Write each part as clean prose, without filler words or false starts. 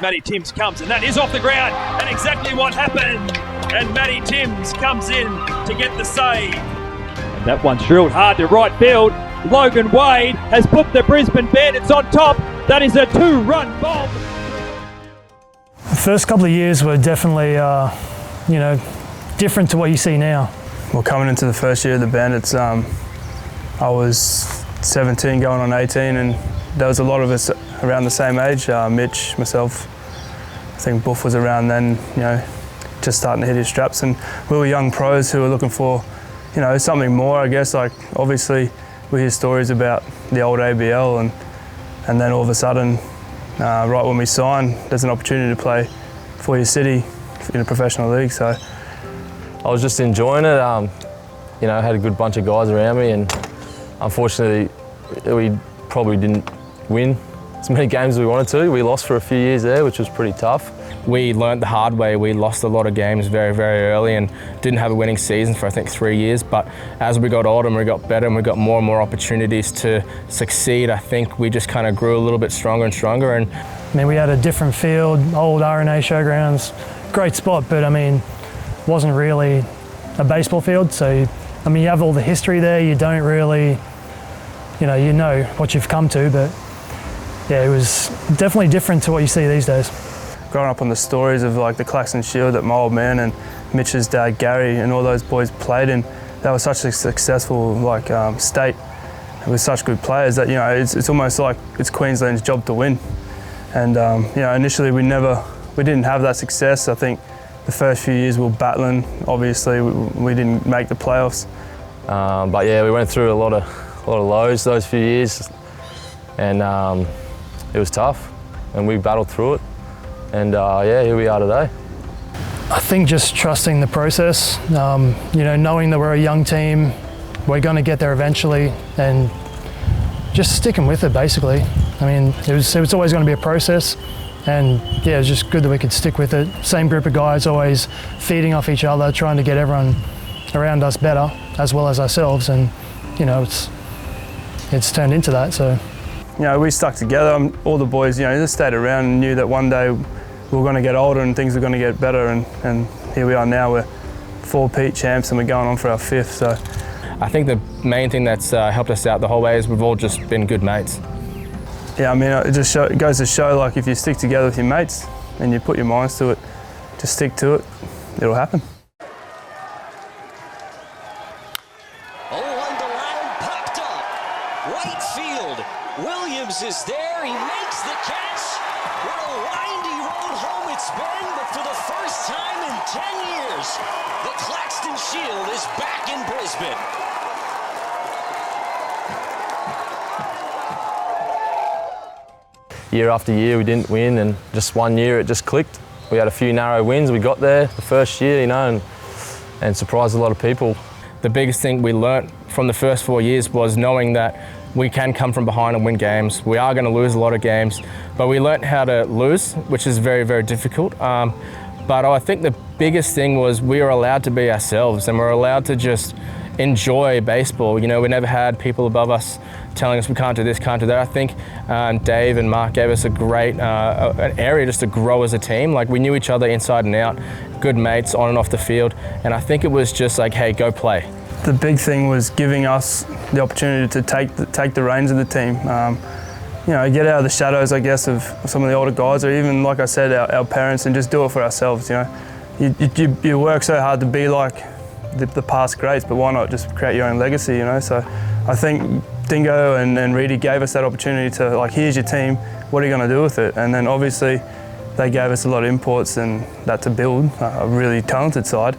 Matty Timms comes, and that is off the ground, and exactly what happened. And Matty Timms comes in to get the save. And that one's drilled hard to right field. Logan Wade has put the Brisbane Bandits on top. That is a 2-run bomb. The first couple of years were definitely, different to what you see now. Well, coming into the first year of the Bandits, I was 17 going on 18, and there was a lot of us around the same age. Mitch, myself, I think Buff was around then, just starting to hit his straps, and we were young pros who were looking for, something more, I guess. Like, obviously, we hear stories about the old ABL, and then all of a sudden, right when we sign, there's an opportunity to play for your city in a professional league. So I was just enjoying it. I had a good bunch of guys around me, and unfortunately, we probably didn't win as many games as we wanted to. We lost for a few years there, which was pretty tough. We learnt the hard way. We lost a lot of games very, very early and didn't have a winning season for I think 3 years. But as we got older and we got better and we got more and more opportunities to succeed, I think we just kind of grew a little bit stronger and stronger. And we had a different field, old RNA showgrounds, great spot, but wasn't really a baseball field. So, you have all the history there. You don't really, you know what you've come to, but yeah, it was definitely different to what you see these days. Growing up on the stories of like the Claxton Shield that my old man and Mitch's dad Gary and all those boys played in, that was such a successful state with such good players that it's almost like it's Queensland's job to win. And initially we didn't have that success. I think the first few years we were battling. Obviously we didn't make the playoffs. But yeah, we went through a lot of lows those few years, and it was tough, and we battled through it. And here we are today. I think just trusting the process, knowing that we're a young team, we're going to get there eventually, and just sticking with it basically. It was always going to be a process, and yeah, it was just good that we could stick with it. Same group of guys, always feeding off each other, trying to get everyone around us better, as well as ourselves, and it's turned into that. So we stuck together. All the boys, just stayed around and knew that one day we were going to get older and things were going to get better. And here we are now. We're 4-peat champs and we're going on for our 5th. So I think the main thing that's helped us out the whole way is we've all just been good mates. Yeah, it goes to show, like, if you stick together with your mates and you put your minds to it, just stick to it, it'll happen. Right field, Williams is there, he makes the catch. What a windy road home it's been, but for the first time in 10 years, the Claxton Shield is back in Brisbane. Year after year we didn't win, and just one year it just clicked. We had a few narrow wins, we got there the first year, and surprised a lot of people. The biggest thing we learnt from the first 4 years was knowing that we can come from behind and win games. We are going to lose a lot of games, but we learnt how to lose, which is very, very difficult. But I think the biggest thing was we were allowed to be ourselves, and we're allowed to just enjoy baseball. We never had people above us telling us we can't do this, can't do that. I think Dave and Mark gave us a great an area just to grow as a team. Like, we knew each other inside and out, good mates on and off the field, and I think it was just like, hey, go play. The big thing was giving us the opportunity to take the reins of the team. Get out of the shadows, I guess, of some of the older guys, or even, like I said, our parents, and just do it for ourselves. You work so hard to be like the past greats, but why not just create your own legacy? So I think Dingo and Reedy gave us that opportunity to, like, here's your team, what are you going to do with it? And then obviously they gave us a lot of inputs and that to build a really talented side,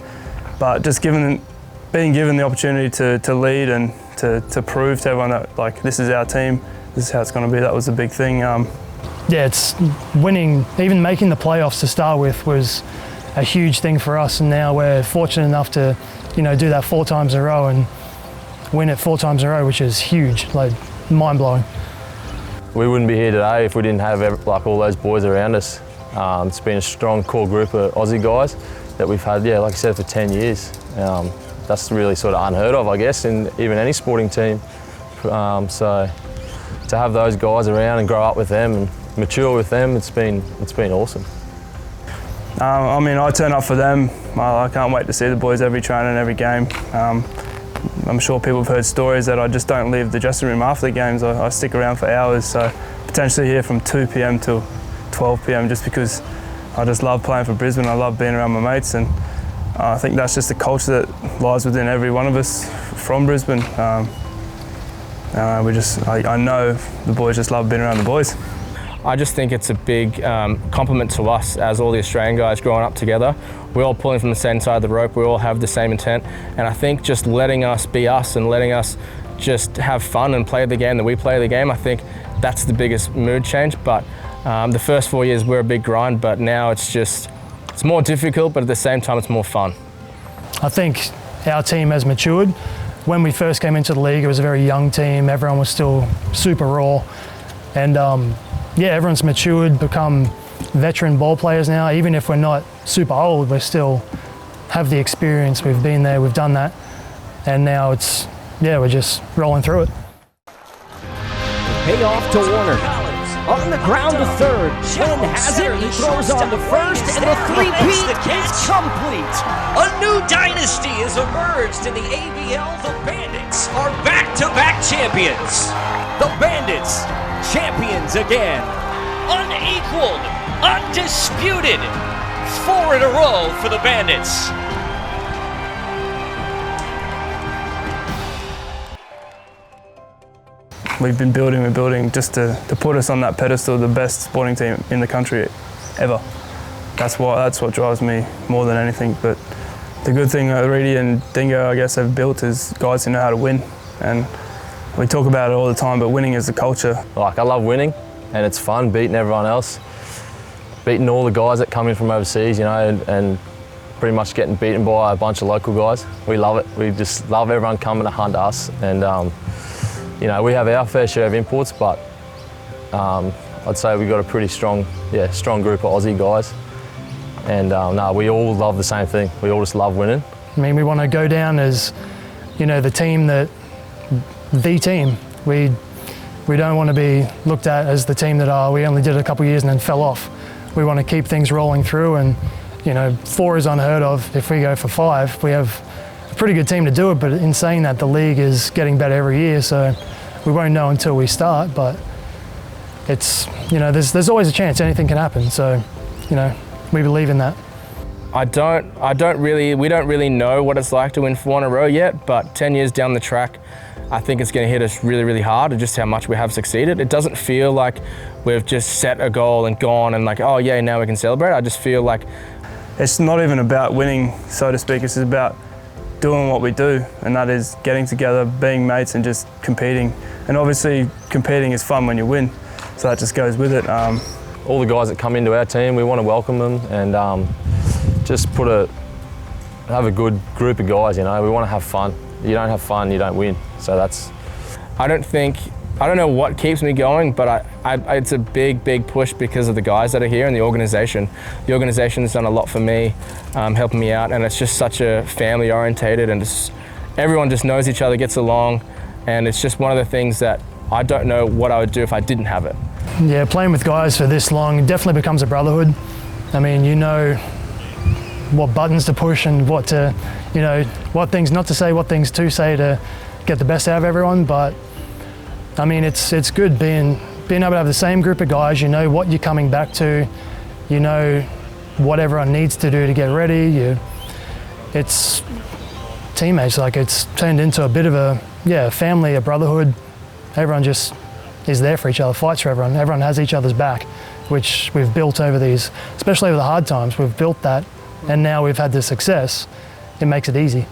but just being given the opportunity to lead and to prove to everyone that, like, this is our team, this is how it's going to be, that was the big thing. Yeah, it's winning, even making the playoffs to start with was a huge thing for us, and now we're fortunate enough to do that 4 times in a row and win it 4 times in a row, which is huge, like, mind-blowing. We wouldn't be here today if we didn't have all those boys around us. It's been a strong core group of Aussie guys that we've had, like I said, for 10 years. That's really sort of unheard of, I guess, in even any sporting team. So to have those guys around and grow up with them, and mature with them. It's been awesome. I mean, I turn up for them. I can't wait to see the boys every training, every game. I'm sure people have heard stories that I just don't leave the dressing room after the games. I stick around for hours, so potentially here from 2 p.m. till 12 p.m. just because I just love playing for Brisbane. I love being around my mates, and I think that's just the culture that lies within every one of us from Brisbane. I know the boys just love being around the boys. I just think it's a big compliment to us as all the Australian guys growing up together. We're all pulling from the same side of the rope. We all have the same intent. And I think just letting us be us and letting us just have fun and play the game that we play the game, I think that's the biggest mood change. But the first 4 years were a big grind, but now it's more difficult, but at the same time it's more fun. I think our team has matured. When we first came into the league, it was a very young team. Everyone was still super raw. And yeah, everyone's matured, become veteran ball players now. Even if we're not super old, we still have the experience. We've been there, we've done that. And now we're just rolling through it. Payoff to Warner. On the ground to third. Chen has it. He throws on to first, and the three-peat is complete. A new dynasty has emerged in the ABL. The Bandits are back-to-back champions. The Bandits, champions again. Unequaled, undisputed. 4 in a row for the Bandits. We've been building just to put us on that pedestal, the best sporting team in the country ever. That's what drives me more than anything. But the good thing Reedy and Dingo, I guess, have built is guys who know how to win. And we talk about it all the time, but winning is the culture. Like, I love winning, and it's fun beating everyone else, beating all the guys that come in from overseas, you know, and pretty much getting beaten by a bunch of local guys. We love it. We just love everyone coming to hunt us. And you know, we have our fair share of imports, but I'd say we've got a pretty strong group of Aussie guys. And no, we all love the same thing. We all just love winning. I mean, we want to go down as, you know, the team. We don't want to be looked at as the team that we only did it a couple of years and then fell off. We want to keep things rolling through, and you know, 4 is unheard of. If we go for 5, we have a pretty good team to do it, but in saying that, the league is getting better every year, so we won't know until we start. But it's, you know, there's always a chance anything can happen, so you know, we believe in that. We don't really know what it's like to win 4 in a row yet, but 10 years down the track, I think it's going to hit us really, really hard at just how much we have succeeded. It doesn't feel like we've just set a goal and gone and like, oh yeah, now we can celebrate. I just feel like it's not even about winning, so to speak. It's about doing what we do, and that is getting together, being mates, and just competing. And obviously, competing is fun when you win, so that just goes with it. All the guys that come into our team, we want to welcome them and just have a good group of guys. You know, we want to have fun. You don't have fun, you don't win. So that's. I don't know what keeps me going, but it's a big push because of the guys that are here and the organisation. The organisation has done a lot for me, helping me out, and it's just such a family orientated, and everyone just knows each other, gets along, and it's just one of the things that I don't know what I would do if I didn't have it. Yeah, playing with guys for this long definitely becomes a brotherhood. I mean, you know what buttons to push and what to, you know, what things not to say, what things to say to get the best out of everyone. But I mean, it's good being able to have the same group of guys. You know what you're coming back to. You know what everyone needs to do to get ready. It's teammates. Like, it's turned into a bit of a family, a brotherhood. Everyone just is there for each other, fights for everyone. Everyone has each other's back, which we've built over these, especially over the hard times. We've built that, and now we've had the success. It makes it easy.